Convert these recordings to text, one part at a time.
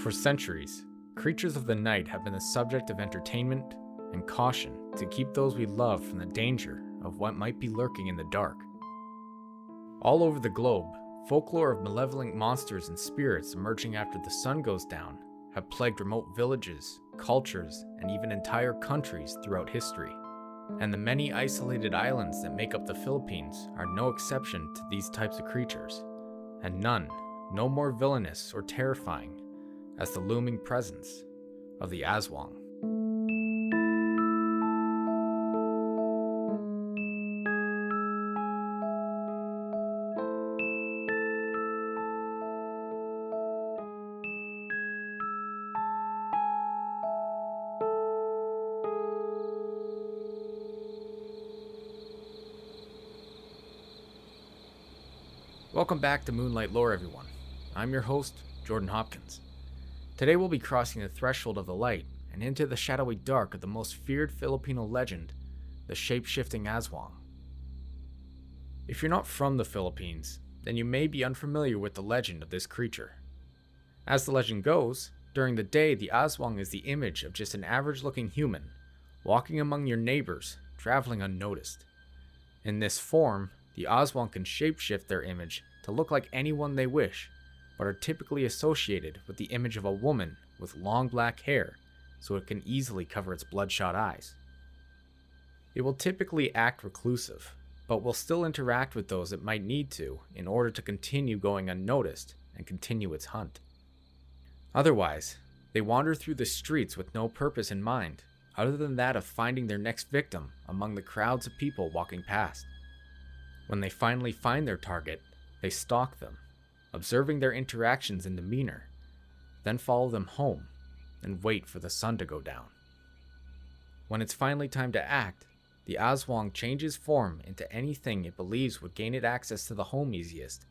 For centuries, creatures of the night have been the subject of entertainment and caution to keep those we love from the danger of what might be lurking in the dark. All over the globe, folklore of malevolent monsters and spirits emerging after the sun goes down have plagued remote villages, cultures, and even entire countries throughout history. And the many isolated islands that make up the Philippines are no exception to these types of creatures, and none no more villainous or terrifying as the looming presence of the Aswang. Welcome back to Moonlight Lore, everyone. I'm your host, Jordan Hopkins. Today we'll be crossing the threshold of the light and into the shadowy dark of the most feared Filipino legend, the shape-shifting Aswang. If you're not from the Philippines, then you may be unfamiliar with the legend of this creature. As the legend goes, during the day the Aswang is the image of just an average-looking human, walking among your neighbors, traveling unnoticed. In this form, the Aswang can shapeshift their image to look like anyone they wish, but are typically associated with the image of a woman with long black hair, so it can easily cover its bloodshot eyes. It will typically act reclusive, but will still interact with those it might need to in order to continue going unnoticed and continue its hunt. Otherwise, they wander through the streets with no purpose in mind, other than that of finding their next victim among the crowds of people walking past. When they finally find their target, they stalk them, observing their interactions and demeanor, then follow them home and wait for the sun to go down. When it's finally time to act, the Aswang changes form into anything it believes would gain it access to the home easiest.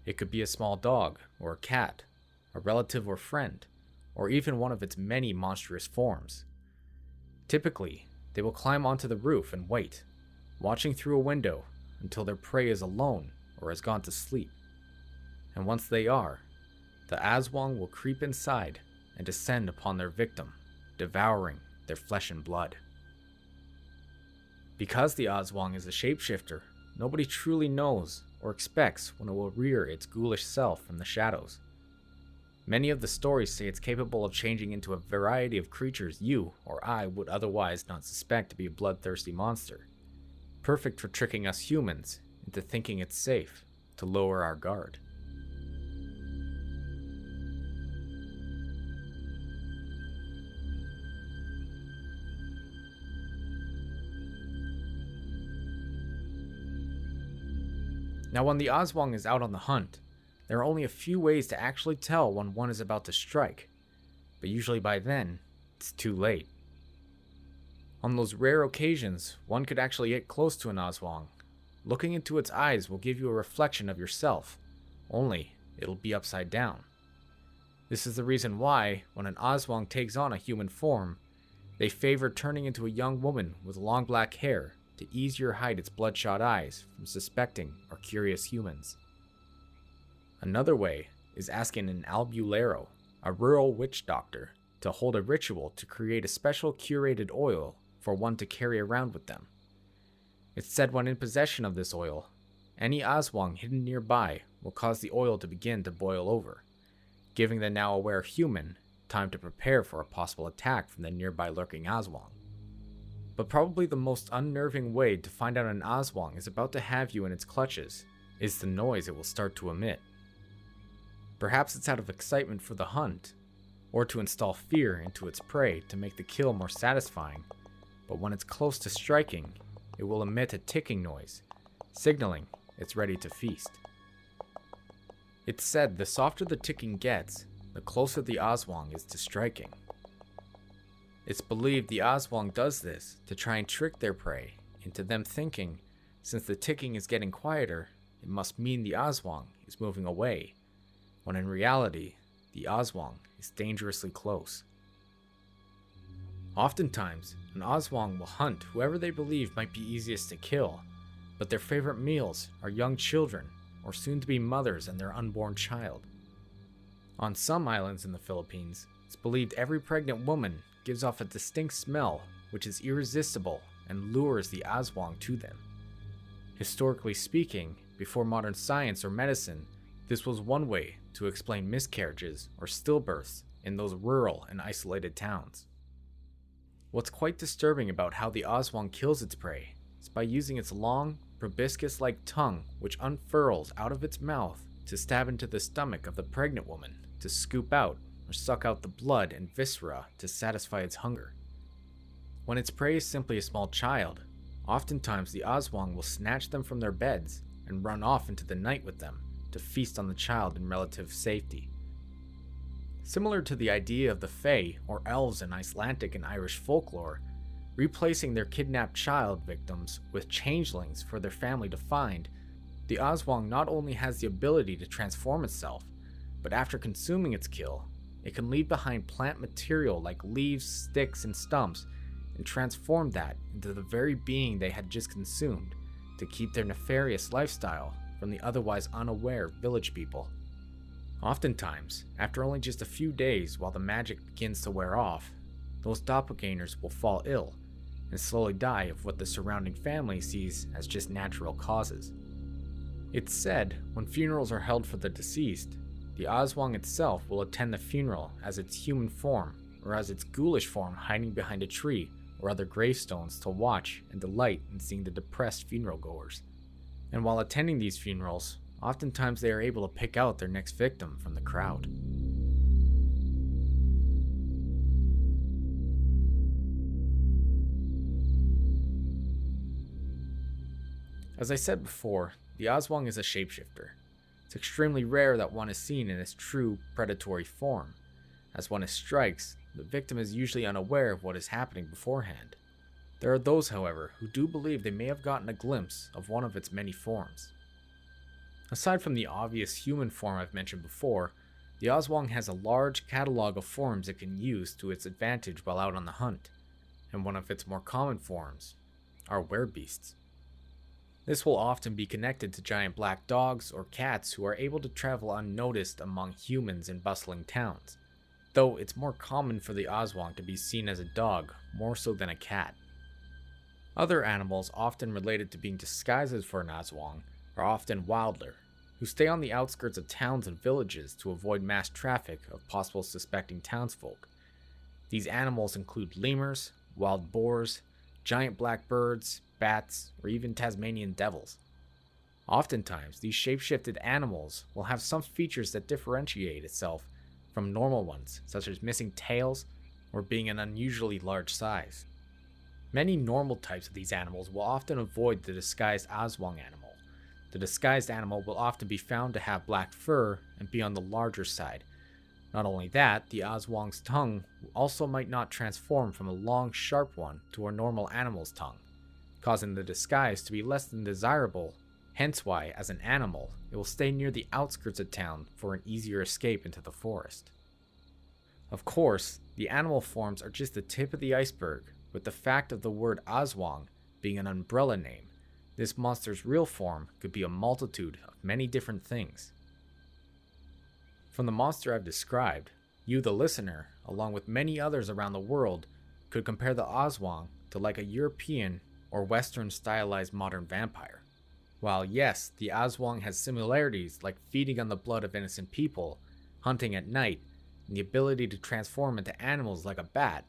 It could be a small dog or a cat, a relative or friend, or even one of its many monstrous forms. Typically, they will climb onto the roof and wait, watching through a window until their prey is alone or has gone to sleep. And once they are, the Aswang will creep inside and descend upon their victim, devouring their flesh and blood. Because the Aswang is a shapeshifter, nobody truly knows or expects when it will rear its ghoulish self from the shadows. Many of the stories say it's capable of changing into a variety of creatures you or I would otherwise not suspect to be a bloodthirsty monster, perfect for tricking us humans into thinking it's safe to lower our guard. Now, when the Aswang is out on the hunt, there are only a few ways to actually tell when one is about to strike, but usually by then, it's too late. On those rare occasions, one could actually get close to an Aswang. Looking into its eyes will give you a reflection of yourself, only it'll be upside down. This is the reason why, when an Aswang takes on a human form, they favor turning into a young woman with long black hair to easier hide its bloodshot eyes from suspecting or curious humans. Another way is asking an albulero, a rural witch doctor, to hold a ritual to create a special curated oil for one to carry around with them. It's said when in possession of this oil, any Aswang hidden nearby will cause the oil to begin to boil over, giving the now aware human time to prepare for a possible attack from the nearby lurking Aswang. But probably the most unnerving way to find out an Aswang is about to have you in its clutches is the noise it will start to emit. Perhaps it's out of excitement for the hunt, or to install fear into its prey to make the kill more satisfying, but when it's close to striking, it will emit a ticking noise, signaling it's ready to feast. It's said the softer the ticking gets, the closer the Aswang is to striking. It's believed the Aswang does this to try and trick their prey into them thinking, since the ticking is getting quieter, it must mean the Aswang is moving away, when in reality, the Aswang is dangerously close. Oftentimes, an Aswang will hunt whoever they believe might be easiest to kill, but their favorite meals are young children or soon-to-be mothers and their unborn child. On some islands in the Philippines, it's believed every pregnant woman gives off a distinct smell which is irresistible and lures the Aswang to them. Historically speaking, before modern science or medicine, this was one way to explain miscarriages or stillbirths in those rural and isolated towns. What's quite disturbing about how the Aswang kills its prey is by using its long, proboscis-like tongue which unfurls out of its mouth to stab into the stomach of the pregnant woman to scoop out or suck out the blood and viscera to satisfy its hunger. When its prey is simply a small child, oftentimes the Aswang will snatch them from their beds and run off into the night with them to feast on the child in relative safety. Similar to the idea of the Fae or elves in Icelandic and Irish folklore, replacing their kidnapped child victims with changelings for their family to find, the Aswang not only has the ability to transform itself, but after consuming its kill, it can leave behind plant material like leaves, sticks, and stumps and transform that into the very being they had just consumed to keep their nefarious lifestyle from the otherwise unaware village people. Oftentimes, after only just a few days while the magic begins to wear off, those doppelgangers will fall ill and slowly die of what the surrounding family sees as just natural causes. It's said when funerals are held for the deceased, the Aswang itself will attend the funeral as its human form or as its ghoulish form hiding behind a tree or other gravestones to watch and delight in seeing the depressed funeral goers. And while attending these funerals, oftentimes they are able to pick out their next victim from the crowd. As I said before, the Aswang is a shapeshifter. It's extremely rare that one is seen in its true predatory form. As when it strikes, the victim is usually unaware of what is happening beforehand. There are those, however, who do believe they may have gotten a glimpse of one of its many forms. Aside from the obvious human form I've mentioned before, the Aswang has a large catalog of forms it can use to its advantage while out on the hunt, and one of its more common forms are werebeasts. This will often be connected to giant black dogs or cats who are able to travel unnoticed among humans in bustling towns, though it's more common for the Aswang to be seen as a dog more so than a cat. Other animals often related to being disguises for an Aswang are often wilder, who stay on the outskirts of towns and villages to avoid mass traffic of possible suspecting townsfolk. These animals include lemurs, wild boars, giant black birds, bats, or even Tasmanian devils. Oftentimes, these shapeshifted animals will have some features that differentiate itself from normal ones, such as missing tails or being an unusually large size. Many normal types of these animals will often avoid the disguised Aswang animal. The disguised animal will often be found to have black fur and be on the larger side. Not only that, the Aswang's tongue also might not transform from a long, sharp one to a normal animal's tongue, causing the disguise to be less than desirable, hence why, as an animal, it will stay near the outskirts of town for an easier escape into the forest. Of course, the animal forms are just the tip of the iceberg, with the fact of the word Aswang being an umbrella name. This monster's real form could be a multitude of many different things. From the monster I've described, you, the listener, along with many others around the world, could compare the Aswang to like a European or Western stylized modern vampire. While yes, the Aswang has similarities like feeding on the blood of innocent people, hunting at night, and the ability to transform into animals like a bat,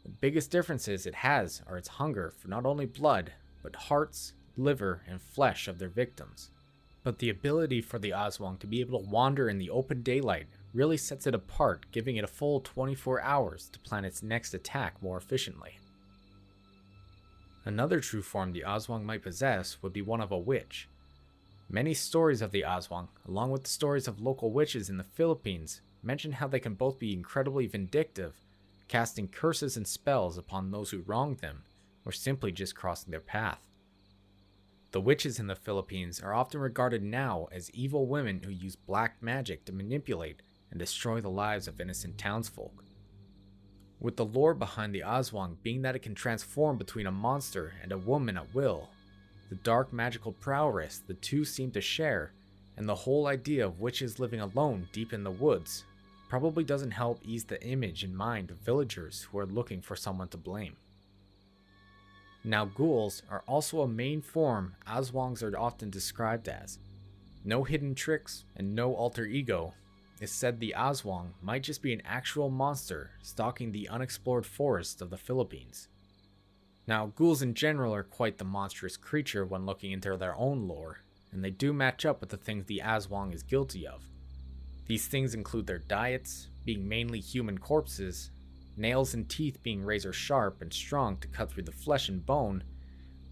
the biggest differences it has are its hunger for not only blood, but hearts, liver, and flesh of their victims. But the ability for the Aswang to be able to wander in the open daylight really sets it apart, giving it a full 24 hours to plan its next attack more efficiently. Another true form the Aswang might possess would be one of a witch. Many stories of the Aswang, along with the stories of local witches in the Philippines, mention how they can both be incredibly vindictive, casting curses and spells upon those who wronged them, or simply just crossing their path. The witches in the Philippines are often regarded now as evil women who use black magic to manipulate and destroy the lives of innocent townsfolk. With the lore behind the Aswang being that it can transform between a monster and a woman at will, the dark magical prowess the two seem to share, and the whole idea of witches living alone deep in the woods probably doesn't help ease the image and mind of villagers who are looking for someone to blame. Now, ghouls are also a main form Aswangs are often described as. No hidden tricks and no alter ego. It's said the Aswang might just be an actual monster stalking the unexplored forests of the Philippines. Now, ghouls in general are quite the monstrous creature when looking into their own lore, and they do match up with the things the Aswang is guilty of. These things include their diets, being mainly human corpses, nails and teeth being razor sharp and strong to cut through the flesh and bone.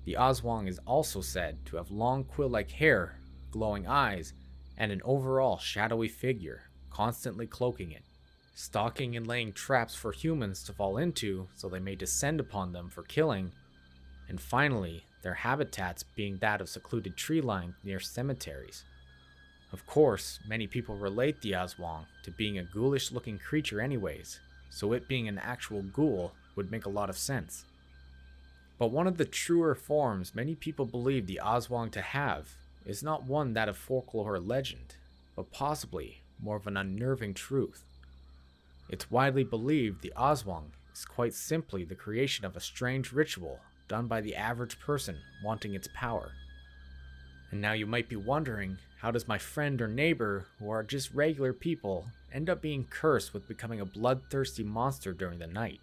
The Aswang is also said to have long quill-like hair, glowing eyes, and an overall shadowy figure, constantly cloaking it, stalking and laying traps for humans to fall into so they may descend upon them for killing, and finally, their habitats being that of secluded tree lines near cemeteries. Of course, many people relate the Aswang to being a ghoulish-looking creature anyways, so it being an actual ghoul would make a lot of sense. But one of the truer forms many people believe the Aswang to have is not one that of folklore or legend, but possibly more of an unnerving truth. It's widely believed the Aswang is quite simply the creation of a strange ritual done by the average person wanting its power. And now you might be wondering, how does my friend or neighbor, who are just regular people, end up being cursed with becoming a bloodthirsty monster during the night?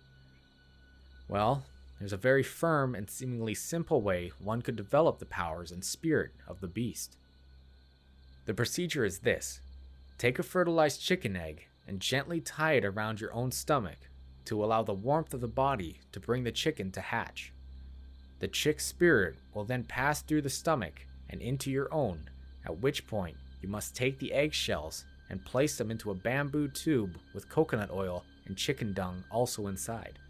Well, there's a very firm and seemingly simple way one could develop the powers and spirit of the beast. The procedure is this: take a fertilized chicken egg and gently tie it around your own stomach to allow the warmth of the body to bring the chicken to hatch. The chick's spirit will then pass through the stomach and into your own, at which point you must take the eggshells and place them into a bamboo tube with coconut oil and chicken dung also inside.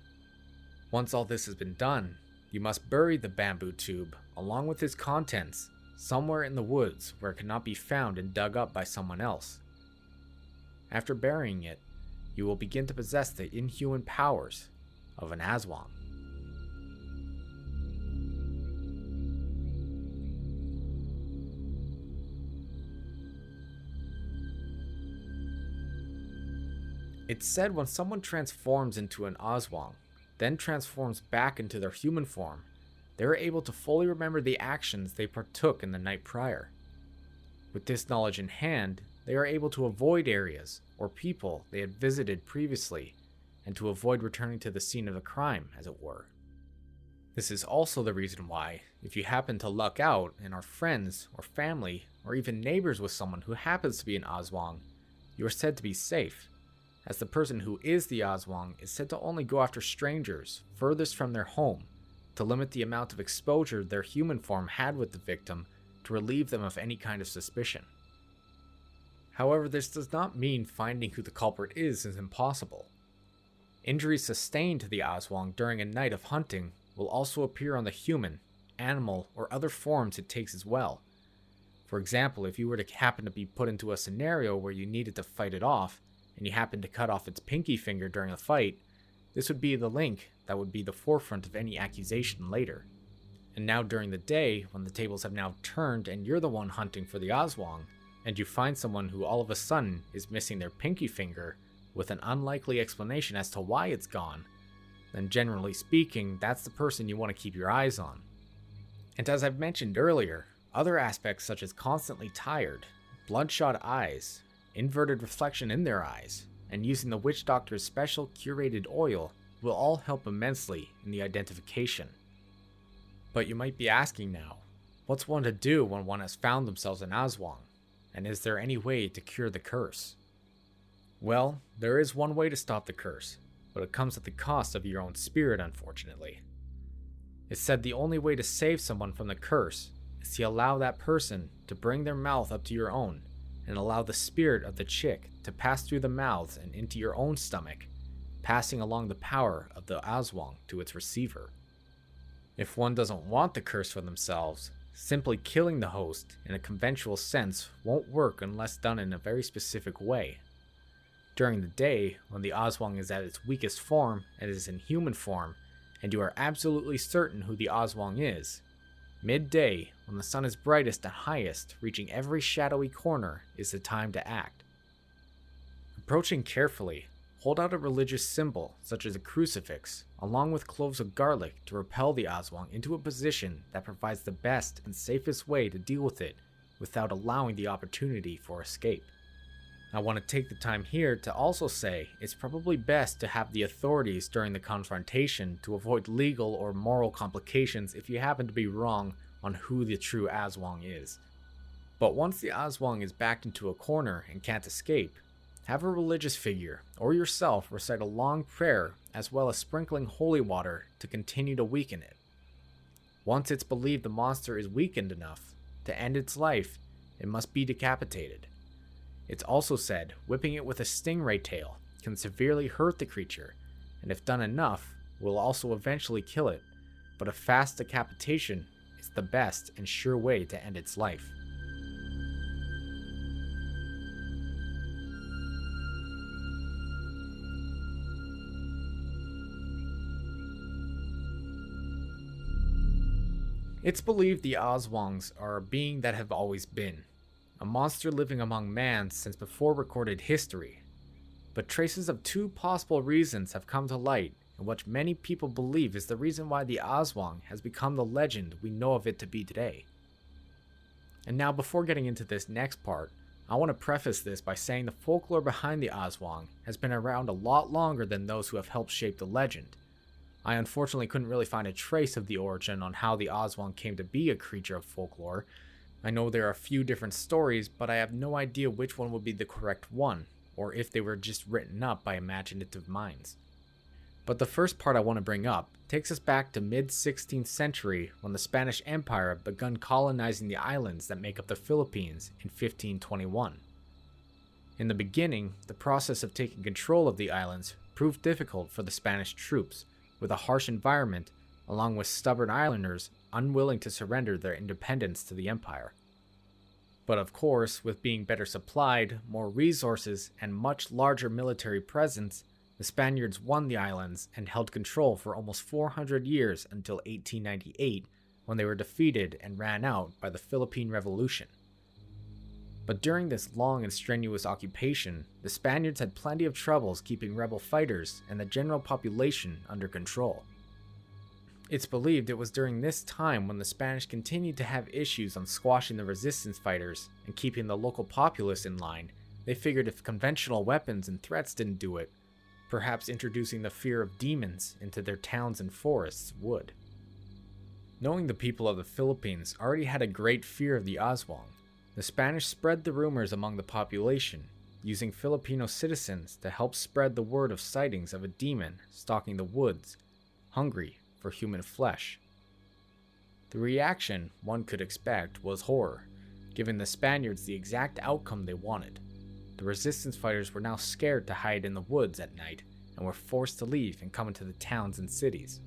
Once all this has been done, you must bury the bamboo tube along with its contents somewhere in the woods where it cannot be found and dug up by someone else. After burying it, you will begin to possess the inhuman powers of an Aswang. It's said when someone transforms into an Aswang, then transforms back into their human form, they are able to fully remember the actions they partook in the night prior. With this knowledge in hand, they are able to avoid areas or people they had visited previously, and to avoid returning to the scene of a crime, as it were. This is also the reason why, if you happen to luck out and are friends or family or even neighbors with someone who happens to be an Aswang, you are said to be safe, as the person who is the Aswang is said to only go after strangers furthest from their home, to limit the amount of exposure their human form had with the victim to relieve them of any kind of suspicion. However, this does not mean finding who the culprit is impossible. Injuries sustained to the Aswang during a night of hunting will also appear on the human, animal, or other forms it takes as well. For example, if you were to happen to be put into a scenario where you needed to fight it off, and you happened to cut off its pinky finger during a fight, this would be the link that would be the forefront of any accusation later. And now during the day, when the tables have now turned and you're the one hunting for the Aswang, and you find someone who all of a sudden is missing their pinky finger with an unlikely explanation as to why it's gone, then generally speaking, that's the person you want to keep your eyes on. And as I've mentioned earlier, other aspects such as constantly tired, bloodshot eyes, inverted reflection in their eyes, and using the witch doctor's special curated oil will all help immensely in the identification. But you might be asking now, what's one to do when one has found themselves an Aswang? And is there any way to cure the curse? Well, there is one way to stop the curse, but it comes at the cost of your own spirit, unfortunately. It's said the only way to save someone from the curse is to allow that person to bring their mouth up to your own, and allow the spirit of the chick to pass through the mouths and into your own stomach, passing along the power of the Aswang to its receiver. If one doesn't want the curse for themselves, simply killing the host in a conventional sense won't work unless done in a very specific way. During the day, when the Aswang is at its weakest form and is in human form, and you are absolutely certain who the Aswang is, midday, when the sun is brightest and highest, reaching every shadowy corner, is the time to act. Approaching carefully, hold out a religious symbol such as a crucifix, along with cloves of garlic to repel the Aswang into a position that provides the best and safest way to deal with it without allowing the opportunity for escape. I want to take the time here to also say it's probably best to have the authorities during the confrontation to avoid legal or moral complications if you happen to be wrong on who the true Aswang is. But once the Aswang is backed into a corner and can't escape, have a religious figure or yourself recite a long prayer as well as sprinkling holy water to continue to weaken it. Once it's believed the monster is weakened enough to end its life, it must be decapitated. It's also said whipping it with a stingray tail can severely hurt the creature, and if done enough, will also eventually kill it, but a fast decapitation is the best and sure way to end its life. It's believed the Aswangs are a being that have always been, a monster living among man since before recorded history. But traces of two possible reasons have come to light, and what many people believe is the reason why the Aswang has become the legend we know of it to be today. And now, before getting into this next part, I want to preface this by saying the folklore behind the Aswang has been around a lot longer than those who have helped shape the legend. I unfortunately couldn't really find a trace of the origin on how the Aswang came to be a creature of folklore. I know there are a few different stories, but I have no idea which one would be the correct one, or if they were just written up by imaginative minds. But the first part I want to bring up takes us back to mid-16th century when the Spanish Empire begun colonizing the islands that make up the Philippines in 1521. In the beginning, the process of taking control of the islands proved difficult for the Spanish troops, with a harsh environment, along with stubborn islanders unwilling to surrender their independence to the empire. But of course, with being better supplied, more resources, and much larger military presence, the Spaniards won the islands and held control for almost 400 years until 1898, when they were defeated and ran out by the Philippine Revolution. But during this long and strenuous occupation, the Spaniards had plenty of troubles keeping rebel fighters and the general population under control. It's believed it was during this time when the Spanish continued to have issues on squashing the resistance fighters and keeping the local populace in line. They figured if conventional weapons and threats didn't do it, perhaps introducing the fear of demons into their towns and forests would. Knowing the people of the Philippines already had a great fear of the Aswang, the Spanish spread the rumors among the population, using Filipino citizens to help spread the word of sightings of a demon stalking the woods, hungry for human flesh. The reaction one could expect was horror, giving the Spaniards the exact outcome they wanted. The resistance fighters were now scared to hide in the woods at night and were forced to leave and come into the towns and cities.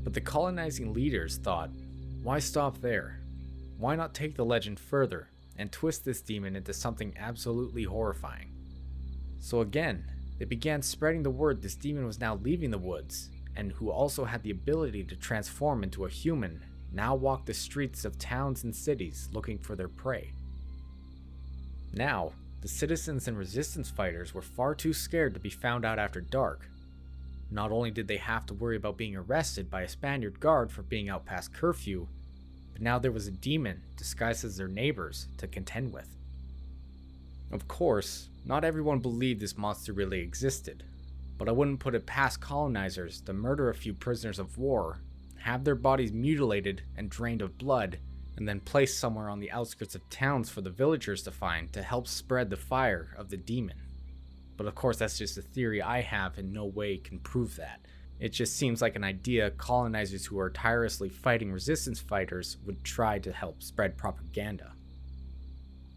But the colonizing leaders thought, why stop there? Why not take the legend further and twist this demon into something absolutely horrifying? So again, they began spreading the word this demon was now leaving the woods, and who also had the ability to transform into a human, now walked the streets of towns and cities looking for their prey. Now, the citizens and resistance fighters were far too scared to be found out after dark. Not only did they have to worry about being arrested by a Spaniard guard for being out past curfew, but now there was a demon disguised as their neighbors to contend with. Of course, not everyone believed this monster really existed, but I wouldn't put it past colonizers to murder a few prisoners of war, have their bodies mutilated and drained of blood, and then placed somewhere on the outskirts of towns for the villagers to find to help spread the fire of the demon. But of course that's just a theory I have and no way can prove that. It just seems like an idea colonizers who are tirelessly fighting resistance fighters would try to help spread propaganda.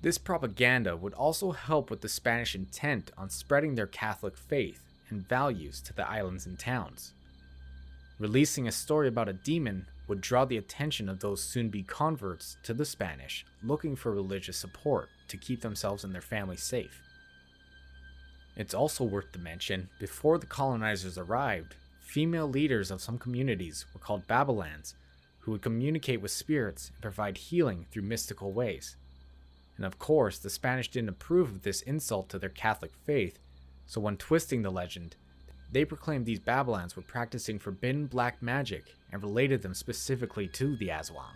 This propaganda would also help with the Spanish intent on spreading their Catholic faith and values to the islands and towns. Releasing a story about a demon would draw the attention of those soon-be converts to the Spanish looking for religious support to keep themselves and their families safe. It's also worth to mention, before the colonizers arrived, female leaders of some communities were called Babylans, who would communicate with spirits and provide healing through mystical ways. And of course, the Spanish didn't approve of this insult to their Catholic faith, so when twisting the legend, they proclaimed these Babylons were practicing forbidden black magic and related them specifically to the Aswang.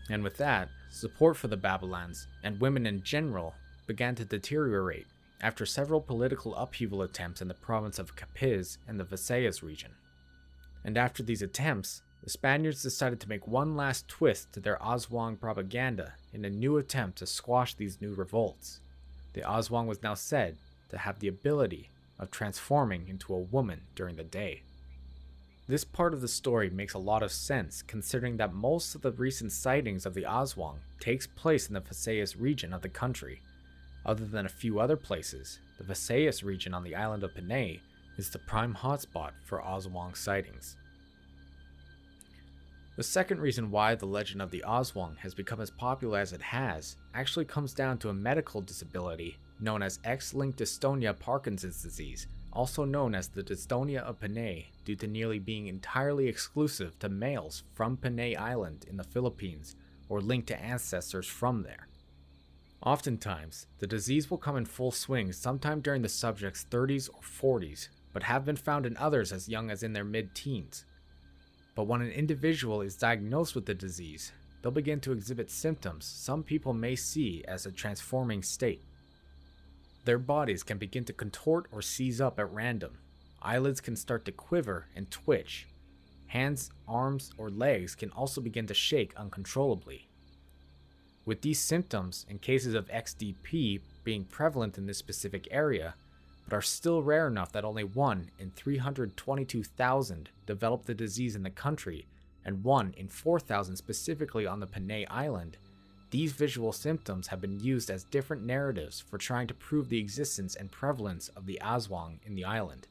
And with that, support for the Babylons, and women in general, began to deteriorate after several political upheaval attempts in the province of Capiz and the Visayas region. And after these attempts, the Spaniards decided to make one last twist to their Aswang propaganda in a new attempt to squash these new revolts. The Aswang was now said to have the ability of transforming into a woman during the day. This part of the story makes a lot of sense considering that most of the recent sightings of the Aswang takes place in the Visayas region of the country. Other than a few other places, the Visayas region on the island of Panay is the prime hotspot for Aswang sightings. The second reason why the legend of the Aswang has become as popular as it has actually comes down to a medical disability known as X-linked dystonia Parkinson's disease, also known as the dystonia of Panay, due to nearly being entirely exclusive to males from Panay Island in the Philippines or linked to ancestors from there. Oftentimes, the disease will come in full swing sometime during the subject's 30s or 40s, but have been found in others as young as in their mid-teens. But when an individual is diagnosed with the disease, they'll begin to exhibit symptoms some people may see as a transforming state. Their bodies can begin to contort or seize up at random. Eyelids can start to quiver and twitch. Hands, arms, or legs can also begin to shake uncontrollably. With these symptoms and cases of XDP being prevalent in this specific area, but are still rare enough that only 1 in 322,000 develop the disease in the country, and 1 in 4,000 specifically on the Panay Island, these visual symptoms have been used as different narratives for trying to prove the existence and prevalence of the Aswang in the island.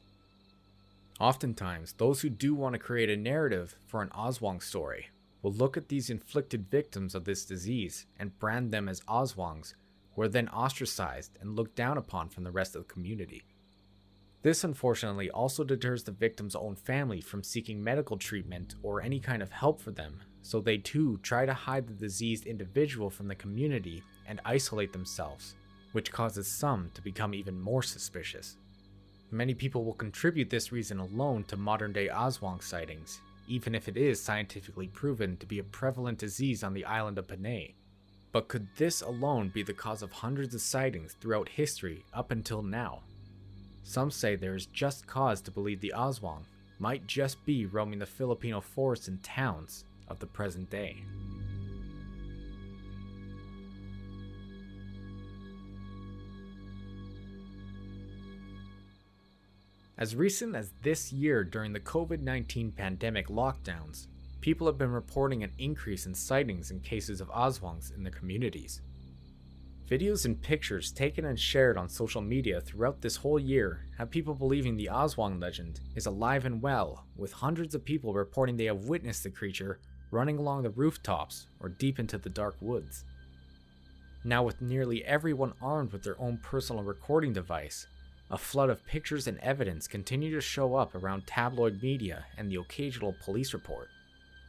Oftentimes, those who do want to create a narrative for an Aswang story will look at these inflicted victims of this disease and brand them as Aswangs, who are then ostracized and looked down upon from the rest of the community. This unfortunately also deters the victim's own family from seeking medical treatment or any kind of help for them, so they too try to hide the diseased individual from the community and isolate themselves, which causes some to become even more suspicious. Many people will contribute this reason alone to modern-day Aswang sightings, even if it is scientifically proven to be a prevalent disease on the island of Panay. But could this alone be the cause of hundreds of sightings throughout history up until now? Some say there is just cause to believe the Aswang might just be roaming the Filipino forests and towns of the present day. As recent as this year during the COVID-19 pandemic lockdowns, people have been reporting an increase in sightings and cases of Aswangs in their communities. Videos and pictures taken and shared on social media throughout this whole year have people believing the Aswang legend is alive and well, with hundreds of people reporting they have witnessed the creature running along the rooftops or deep into the dark woods. Now, with nearly everyone armed with their own personal recording device, a flood of pictures and evidence continue to show up around tabloid media and the occasional police report.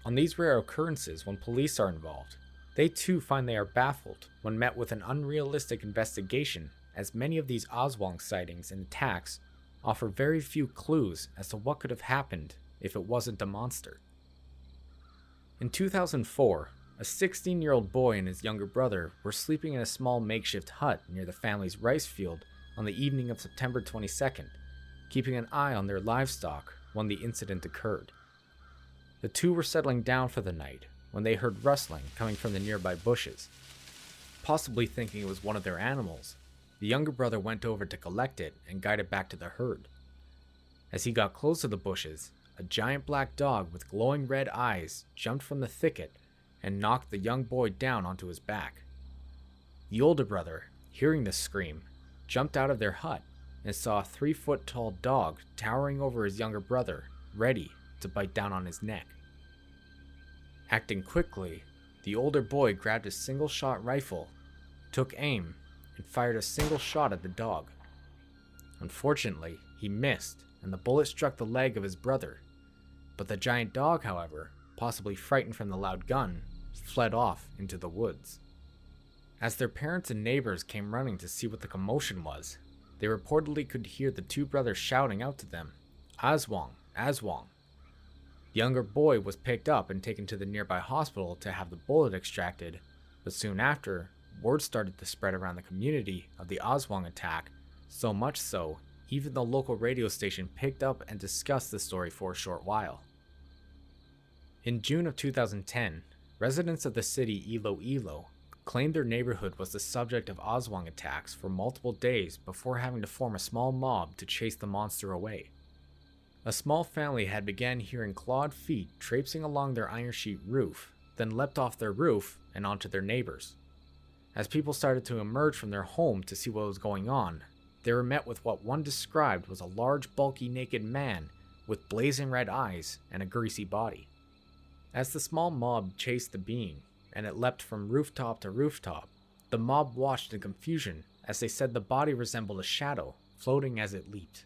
On these rare occurrences when police are involved, they too find they are baffled when met with an unrealistic investigation, as many of these Aswang sightings and attacks offer very few clues as to what could have happened if it wasn't a monster. In 2004, a 16-year-old boy and his younger brother were sleeping in a small makeshift hut near the family's rice field on the evening of September 22nd, keeping an eye on their livestock when the incident occurred. The two were settling down for the night when they heard rustling coming from the nearby bushes. Possibly thinking it was one of their animals, the younger brother went over to collect it and guide it back to the herd. As he got close to the bushes, a giant black dog with glowing red eyes jumped from the thicket and knocked the young boy down onto his back. The older brother, hearing the scream, jumped out of their hut and saw a 3-foot-tall dog towering over his younger brother, ready to bite down on his neck. Acting quickly, the older boy grabbed a single-shot rifle, took aim, and fired a single shot at the dog. Unfortunately, he missed, and the bullet struck the leg of his brother. But the giant dog, however, possibly frightened from the loud gun, fled off into the woods. As their parents and neighbors came running to see what the commotion was, they reportedly could hear the two brothers shouting out to them, "Aswang, Aswang." The younger boy was picked up and taken to the nearby hospital to have the bullet extracted, but soon after, word started to spread around the community of the Aswang attack, so much so, even the local radio station picked up and discussed the story for a short while. In June of 2010, residents of the city Iloilo claimed their neighborhood was the subject of Aswang attacks for multiple days before having to form a small mob to chase the monster away. A small family had began hearing clawed feet traipsing along their iron sheet roof, then leapt off their roof and onto their neighbors. As people started to emerge from their home to see what was going on, they were met with what one described was a large, bulky, naked man with blazing red eyes and a greasy body. As the small mob chased the being, and it leapt from rooftop to rooftop, the mob watched in confusion as they said the body resembled a shadow floating as it leaped.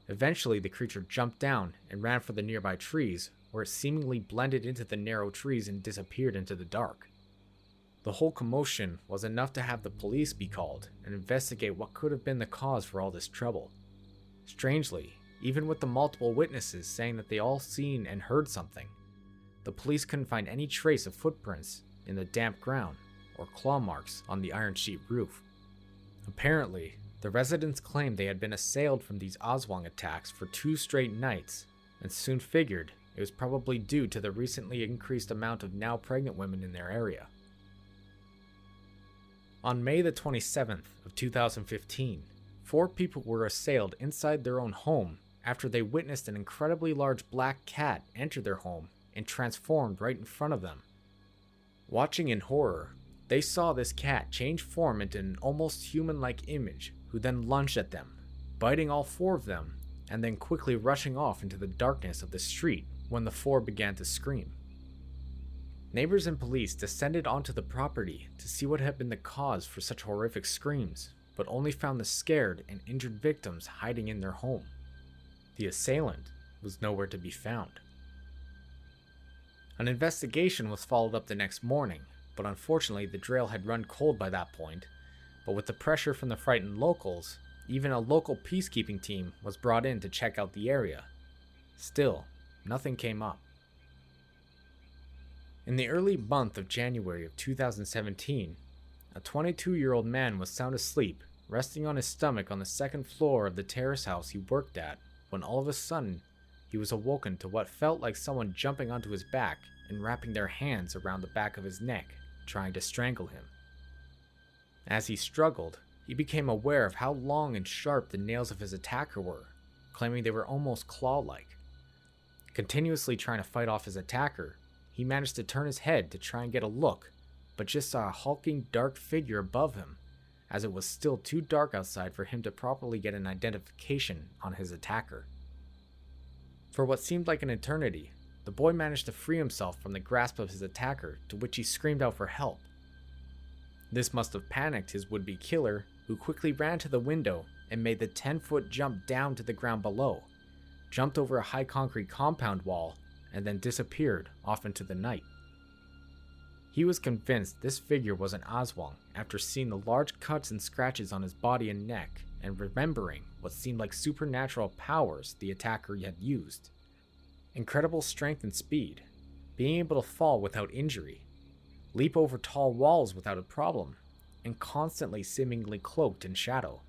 Eventually, the creature jumped down and ran for the nearby trees, where it seemingly blended into the narrow trees and disappeared into the dark. The whole commotion was enough to have the police be called and investigate what could have been the cause for all this trouble. Strangely, even with the multiple witnesses saying that they all seen and heard something, the police couldn't find any trace of footprints in the damp ground or claw marks on the iron sheet roof. Apparently, the residents claimed they had been assailed from these Aswang attacks for 2 straight nights, and soon figured it was probably due to the recently increased amount of now pregnant women in their area. On May the 27th of 2015, 4 people were assailed inside their own home after they witnessed an incredibly large black cat enter their home and transformed right in front of them. Watching in horror, they saw this cat change form into an almost human-like image who then lunged at them, biting all 4 of them, and then quickly rushing off into the darkness of the street when the 4 began to scream. Neighbors and police descended onto the property to see what had been the cause for such horrific screams, but only found the scared and injured victims hiding in their home. The assailant was nowhere to be found. An investigation was followed up the next morning, but unfortunately the trail had run cold by that point. But with the pressure from the frightened locals, even a local peacekeeping team was brought in to check out the area. Still, nothing came up. In the early month of January of 2017, a 22-year-old man was sound asleep, resting on his stomach on the 2nd floor of the terrace house he worked at, when all of a sudden, he was awoken to what felt like someone jumping onto his back and wrapping their hands around the back of his neck, trying to strangle him. As he struggled, he became aware of how long and sharp the nails of his attacker were, claiming they were almost claw-like. Continuously trying to fight off his attacker, he managed to turn his head to try and get a look, but just saw a hulking dark figure above him, as it was still too dark outside for him to properly get an identification on his attacker. For what seemed like an eternity, the boy managed to free himself from the grasp of his attacker, to which he screamed out for help. This must have panicked his would-be killer, who quickly ran to the window and made the 10-foot jump down to the ground below, jumped over a high concrete compound wall, and then disappeared off into the night. He was convinced this figure was an Aswang after seeing the large cuts and scratches on his body and neck, and remembering what seemed like supernatural powers the attacker had used. Incredible strength and speed, being able to fall without injury, leap over tall walls without a problem, and constantly seemingly cloaked in shadow.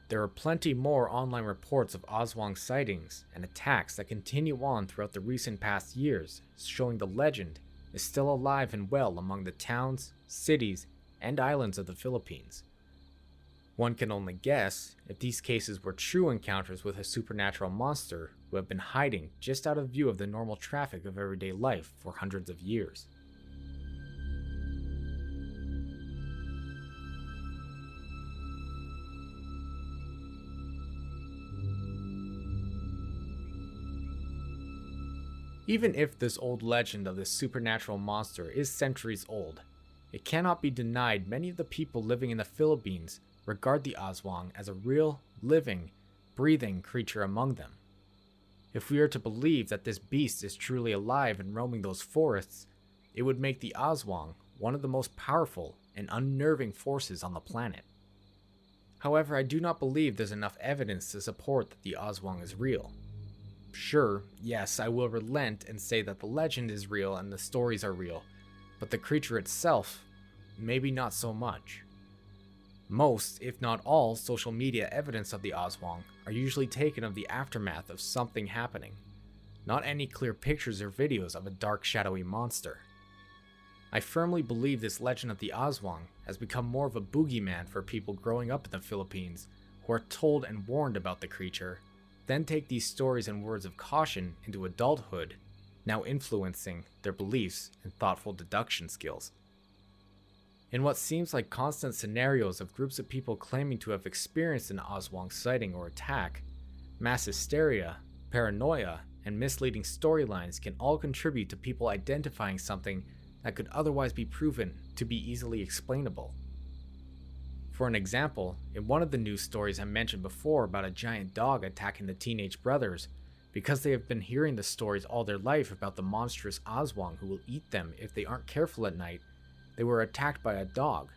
There are plenty more online reports of Aswang sightings and attacks that continue on throughout the recent past years, showing the legend is still alive and well among the towns, cities, and islands of the Philippines. One can only guess if these cases were true encounters with a supernatural monster who have been hiding just out of view of the normal traffic of everyday life for hundreds of years. Even if this old legend of this supernatural monster is centuries old, it cannot be denied many of the people living in the Philippines regard the Aswang as a real, living, breathing creature among them. If we are to believe that this beast is truly alive and roaming those forests, it would make the Aswang one of the most powerful and unnerving forces on the planet. However, I do not believe there's enough evidence to support that the Aswang is real. Sure, yes, I will relent and say that the legend is real and the stories are real, but the creature itself, maybe not so much. Most, if not all, social media evidence of the Aswang are usually taken of the aftermath of something happening, not any clear pictures or videos of a dark shadowy monster. I firmly believe this legend of the Aswang has become more of a boogeyman for people growing up in the Philippines who are told and warned about the creature, then take these stories and words of caution into adulthood, now influencing their beliefs and thoughtful deduction skills. In what seems like constant scenarios of groups of people claiming to have experienced an Aswang sighting or attack, mass hysteria, paranoia, and misleading storylines can all contribute to people identifying something that could otherwise be proven to be easily explainable. For an example, in one of the news stories I mentioned before about a giant dog attacking the teenage brothers, because they have been hearing the stories all their life about the monstrous Aswang who will eat them if they aren't careful at night, they were attacked by a dog,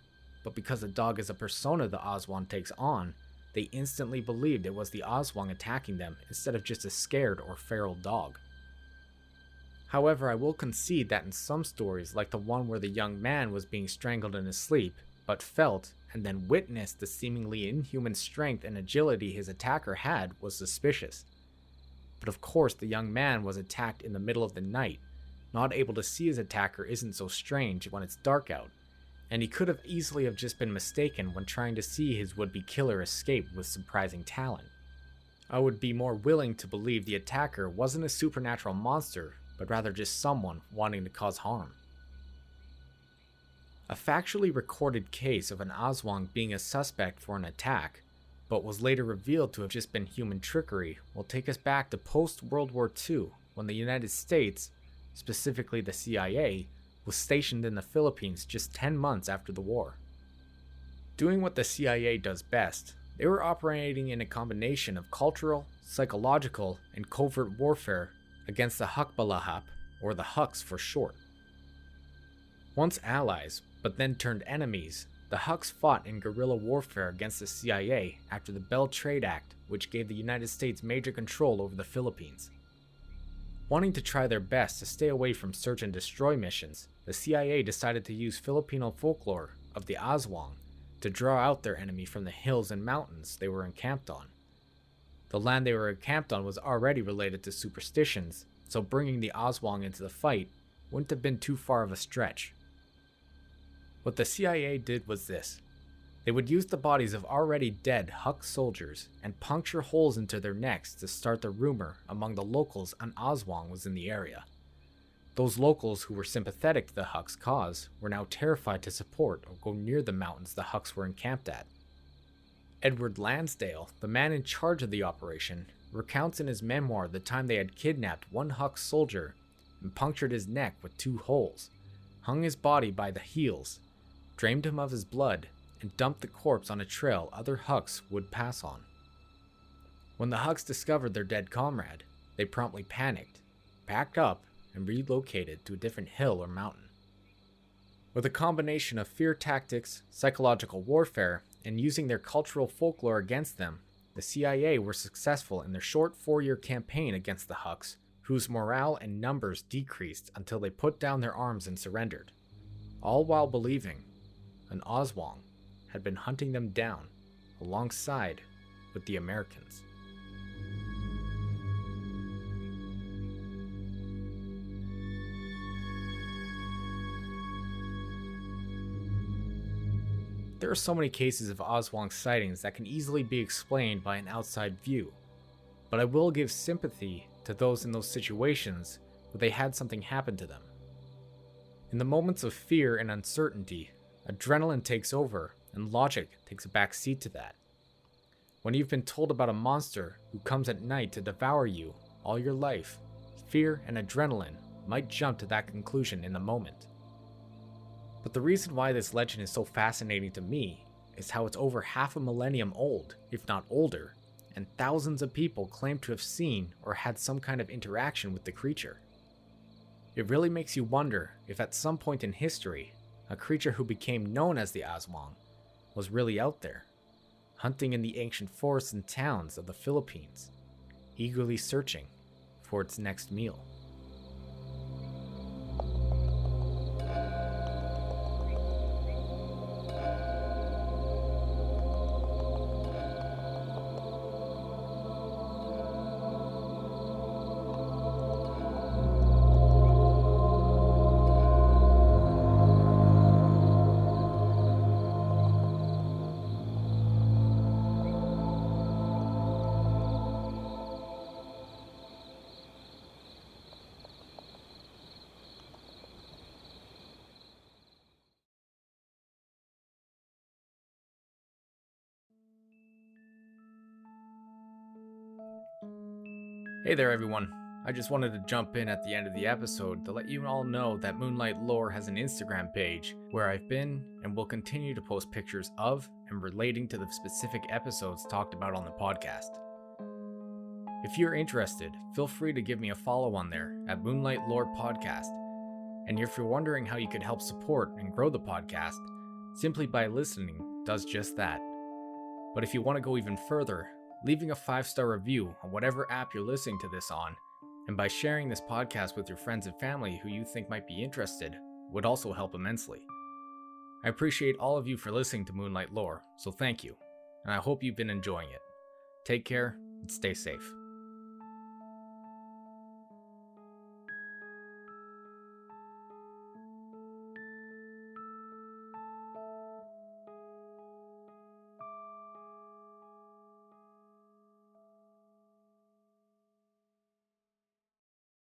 but because the dog is a persona the Aswang takes on, they instantly believed it was the Aswang attacking them instead of just a scared or feral dog. However, I will concede that in some stories, like the one where the young man was being strangled in his sleep, but felt and then witnessed the seemingly inhuman strength and agility his attacker had, was suspicious. But of course, the young man was attacked in the middle of the night. Not able to see his attacker isn't so strange when it's dark out, and he could have easily have just been mistaken when trying to see his would-be killer escape with surprising talent. I would be more willing to believe the attacker wasn't a supernatural monster, but rather just someone wanting to cause harm. A factually recorded case of an Aswang being a suspect for an attack, but was later revealed to have just been human trickery, will take us back to post-World War II, when the United States, specifically the CIA, was stationed in the Philippines just 10 months after the war. Doing what the CIA does best, they were operating in a combination of cultural, psychological, and covert warfare against the Hukbalahap, or the Huks for short. Once allies, but then turned enemies, the Huks fought in guerrilla warfare against the CIA after the Bell Trade Act, which gave the United States major control over the Philippines. Wanting to try their best to stay away from search and destroy missions, the CIA decided to use Filipino folklore of the Aswang to draw out their enemy from the hills and mountains they were encamped on. The land they were encamped on was already related to superstitions, so bringing the Aswang into the fight wouldn't have been too far of a stretch. What the CIA did was this. They would use the bodies of already dead Huk soldiers and puncture holes into their necks to start the rumor among the locals an Aswang was in the area. Those locals who were sympathetic to the Huks' cause were now terrified to support or go near the mountains the Huks were encamped at. Edward Lansdale, the man in charge of the operation, recounts in his memoir the time they had kidnapped one Huk soldier and punctured his neck with 2 holes, hung his body by the heels, drained him of his blood, and dumped the corpse on a trail other Huks would pass on. When the Huks discovered their dead comrade, they promptly panicked, packed up, and relocated to a different hill or mountain. With a combination of fear tactics, psychological warfare, and using their cultural folklore against them, the CIA were successful in their short 4-year campaign against the Huks, whose morale and numbers decreased until they put down their arms and surrendered, all while believing an Aswang had been hunting them down alongside with the Americans. There are so many cases of Aswang sightings that can easily be explained by an outside view, but I will give sympathy to those in those situations where they had something happen to them. In the moments of fear and uncertainty, adrenaline takes over and logic takes a back seat to that. When you've been told about a monster who comes at night to devour you all your life, fear and adrenaline might jump to that conclusion in the moment. But the reason why this legend is so fascinating to me is how it's over half a millennium old, if not older, and thousands of people claim to have seen or had some kind of interaction with the creature. It really makes you wonder if at some point in history, a creature who became known as the Aswang, was really out there, hunting in the ancient forests and towns of the Philippines, eagerly searching for its next meal. Hey there everyone, I just wanted to jump in at the end of the episode to let you all know that Moonlight Lore has an Instagram page where I've been and will continue to post pictures of and relating to the specific episodes talked about on the podcast. If you're interested, feel free to give me a follow on there at Moonlight Lore Podcast. And if you're wondering how you could help support and grow the podcast, simply by listening does just that. But if you want to go even further, leaving a 5-star review on whatever app you're listening to this on, and by sharing this podcast with your friends and family who you think might be interested, would also help immensely. I appreciate all of you for listening to Moonlight Lore, so thank you, and I hope you've been enjoying it. Take care and stay safe.